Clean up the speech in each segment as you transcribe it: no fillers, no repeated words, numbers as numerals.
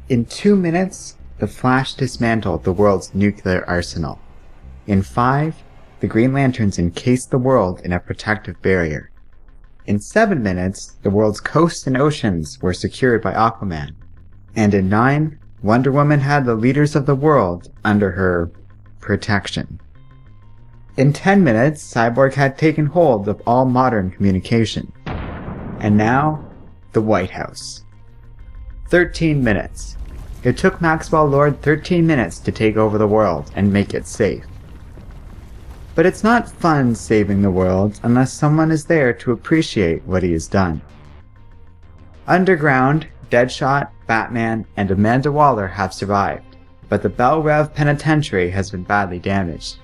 In 2 minutes, the Flash dismantled the world's nuclear arsenal. In 5, the Green Lanterns encased the world in a protective barrier. In 7 minutes, the world's coasts and oceans were secured by Aquaman. And in 9, Wonder Woman had the leaders of the world under her protection. In 10 minutes, Cyborg had taken hold of all modern communication. And now, the White House. 13 minutes. It took Maxwell Lord 13 minutes to take over the world and make it safe. But it's not fun saving the world unless someone is there to appreciate what he has done. Underground, Deadshot, Batman, and Amanda Waller have survived, but the Belle Reve Penitentiary has been badly damaged.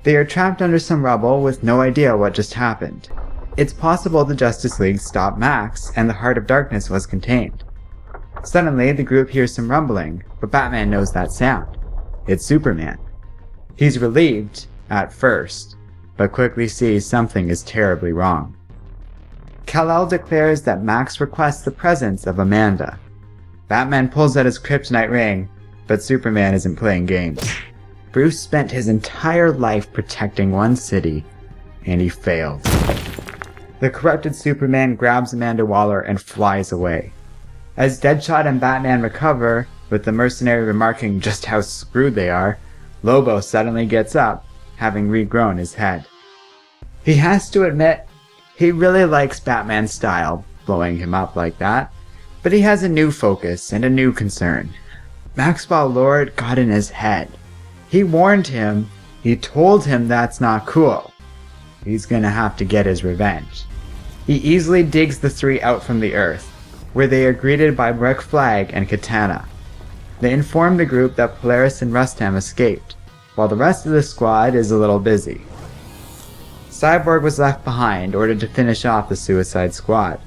They are trapped under some rubble with no idea what just happened. It's possible the Justice League stopped Max and the Heart of Darkness was contained. Suddenly, the group hears some rumbling, but Batman knows that sound. It's Superman. He's relieved, at first, but quickly sees something is terribly wrong. Kal-El declares that Max requests the presence of Amanda. Batman pulls out his kryptonite ring, but Superman isn't playing games. Bruce spent his entire life protecting one city, and he failed. The corrupted Superman grabs Amanda Waller and flies away. As Deadshot and Batman recover, with the mercenary remarking just how screwed they are, Lobo suddenly gets up, having regrown his head. He has to admit, he really likes Batman's style, blowing him up like that, but he has a new focus and a new concern. Maxwell Lord got in his head. He warned him, he told him that's not cool. He's gonna have to get his revenge. He easily digs the three out from the earth, where they are greeted by Rick Flag and Katana. They inform the group that Polaris and Rustam escaped, while the rest of the squad is a little busy. Cyborg was left behind, ordered to finish off the Suicide Squad.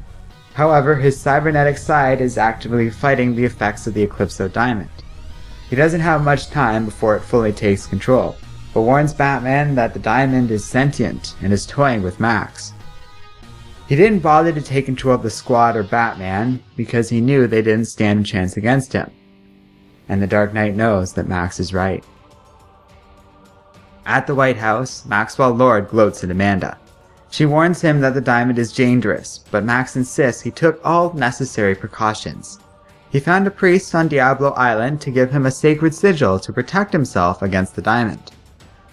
However, his cybernetic side is actively fighting the effects of the Eclipso Diamond. He doesn't have much time before it fully takes control, but warns Batman that the diamond is sentient and is toying with Max. He didn't bother to take control of the squad or Batman because he knew they didn't stand a chance against him. And the Dark Knight knows that Max is right. At the White House, Maxwell Lord gloats at Amanda. She warns him that the diamond is dangerous, but Max insists he took all necessary precautions. He found a priest on Diablo Island to give him a sacred sigil to protect himself against the diamond.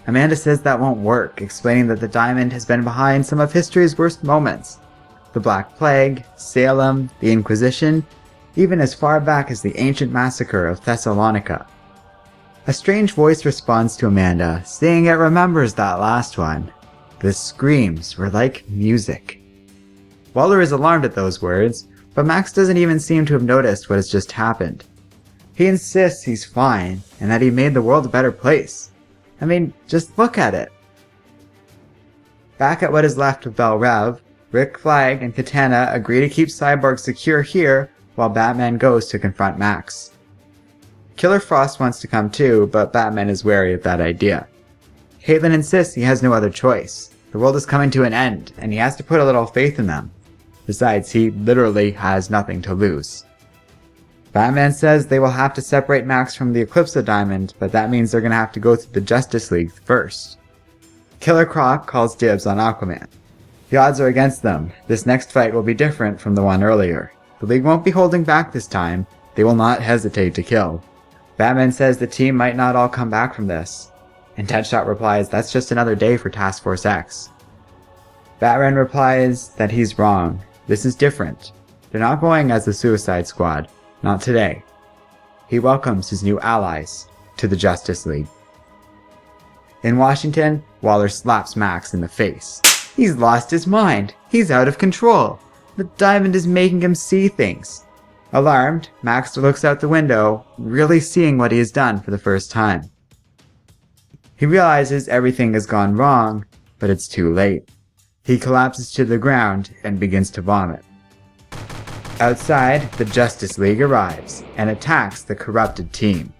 Amanda says that won't work, explaining that the diamond has been behind some of history's worst moments. The Black Plague, Salem, the Inquisition, even as far back as the ancient massacre of Thessalonica. A strange voice responds to Amanda, saying it remembers that last one. The screams were like music. Waller is alarmed at those words, but Max doesn't even seem to have noticed what has just happened. He insists he's fine, and that he made the world a better place. I mean, just look at it. Back at what is left of Belle Reve, Rick Flag and Katana agree to keep Cyborg secure here while Batman goes to confront Max. Killer Frost wants to come too, but Batman is wary of that idea. Caitlin insists he has no other choice. The world is coming to an end, and he has to put a little faith in them. Besides, he literally has nothing to lose. Batman says they will have to separate Max from the Eclipso Diamond, but that means they're going to have to go through the Justice League first. Killer Croc calls dibs on Aquaman. The odds are against them. This next fight will be different from the one earlier. The League won't be holding back this time. They will not hesitate to kill. Batman says the team might not all come back from this. And Deadshot replies that's just another day for Task Force X. Batman replies that he's wrong. This is different. They're not going as the Suicide Squad. Not today. He welcomes his new allies to the Justice League. In Washington, Waller slaps Max in the face. He's lost his mind. He's out of control. The diamond is making him see things. Alarmed, Max looks out the window, really seeing what he has done for the first time. He realizes everything has gone wrong, but it's too late. He collapses to the ground and begins to vomit. Outside, the Justice League arrives and attacks the corrupted team.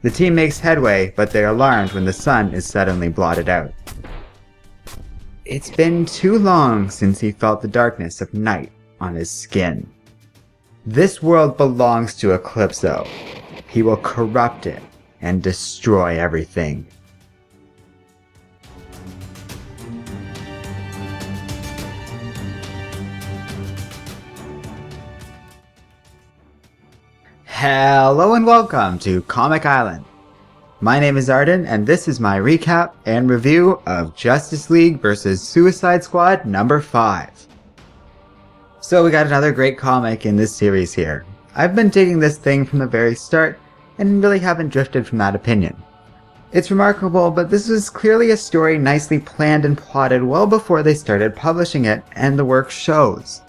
The team makes headway, but they're alarmed when the sun is suddenly blotted out. It's been too long since he felt the darkness of night on his skin. This world belongs to Eclipso. He will corrupt it and destroy everything. Hello and welcome to Comic Island. My name is Arden, and this is my recap and review of Justice League vs. Suicide Squad number 5. So we got another great comic in this series here. I've been digging this thing from the very start, and really haven't drifted from that opinion. It's remarkable, but this was clearly a story nicely planned and plotted well before they started publishing it, and the work shows.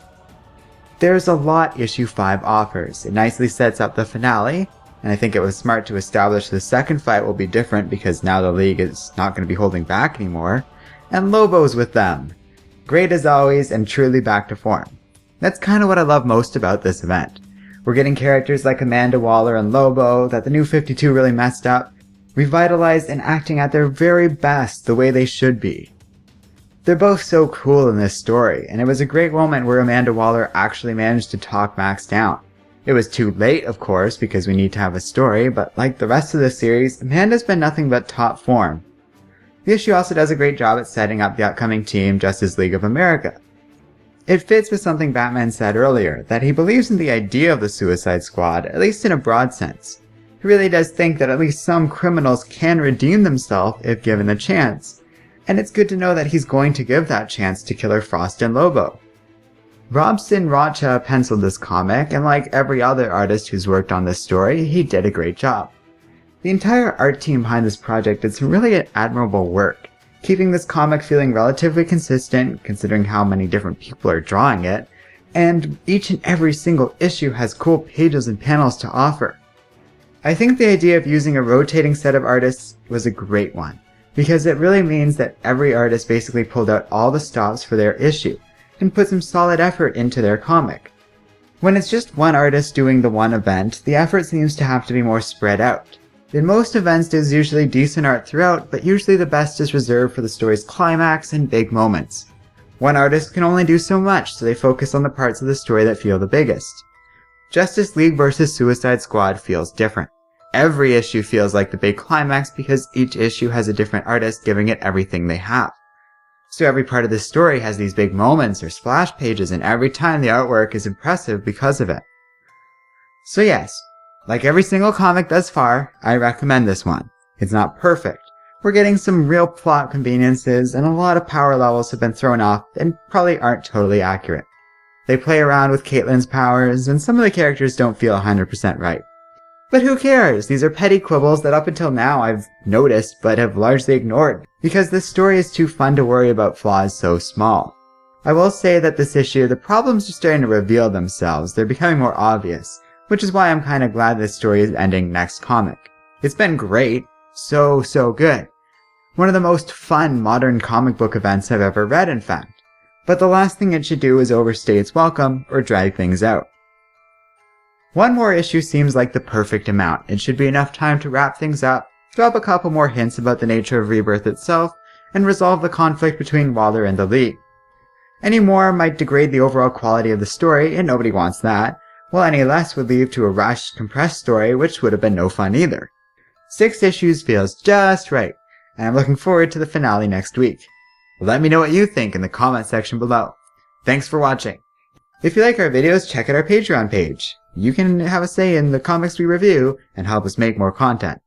There's a lot issue 5 offers. It nicely sets up the finale, and I think it was smart to establish the second fight will be different because now the League is not going to be holding back anymore, and Lobo's with them. Great as always and truly back to form. That's kind of what I love most about this event. We're getting characters like Amanda Waller and Lobo that the new 52 really messed up, revitalized and acting at their very best the way they should be. They're both so cool in this story, and it was a great moment where Amanda Waller actually managed to talk Max down. It was too late, of course, because we need to have a story, but like the rest of the series, Amanda's been nothing but top form. The issue also does a great job at setting up the upcoming team, Justice League of America. It fits with something Batman said earlier, that he believes in the idea of the Suicide Squad, at least in a broad sense. He really does think that at least some criminals can redeem themselves if given the chance, and it's good to know that he's going to give that chance to Killer Frost and Lobo. Robson Rocha penciled this comic, and like every other artist who's worked on this story, he did a great job. The entire art team behind this project did some really admirable work, keeping this comic feeling relatively consistent considering how many different people are drawing it, and each and every single issue has cool pages and panels to offer. I think the idea of using a rotating set of artists was a great one, because it really means that every artist basically pulled out all the stops for their issue, and put some solid effort into their comic. When it's just one artist doing the one event, the effort seems to have to be more spread out. In most events there's usually decent art throughout, but usually the best is reserved for the story's climax and big moments. One artist can only do so much, so they focus on the parts of the story that feel the biggest. Justice League vs. Suicide Squad feels different. Every issue feels like the big climax because each issue has a different artist giving it everything they have. So every part of the story has these big moments or splash pages, and every time the artwork is impressive because of it. So yes, like every single comic thus far, I recommend this one. It's not perfect. We're getting some real plot conveniences, and a lot of power levels have been thrown off and probably aren't totally accurate. They play around with Caitlyn's powers, and some of the characters don't feel 100% right. But who cares? These are petty quibbles that up until now I've noticed but have largely ignored, because this story is too fun to worry about flaws so small. I will say that this issue, the problems are starting to reveal themselves. They're becoming more obvious, which is why I'm kinda glad this story is ending next comic. It's been great. So good. One of the most fun modern comic book events I've ever read, in fact. But the last thing it should do is overstay its welcome or drag things out. One more issue seems like the perfect amount. It should be enough time to wrap things up, drop a couple more hints about the nature of Rebirth itself, and resolve the conflict between Waller and the League. Any more might degrade the overall quality of the story, and nobody wants that, while any less would lead to a rushed, compressed story, which would have been no fun either. 6 issues feels just right, and I'm looking forward to the finale next week. Let me know what you think in the comment section below. Thanks for watching. If you like our videos, check out our Patreon page. You can have a say in the comics we review and help us make more content.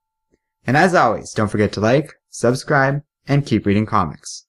And as always, don't forget to like, subscribe, and keep reading comics.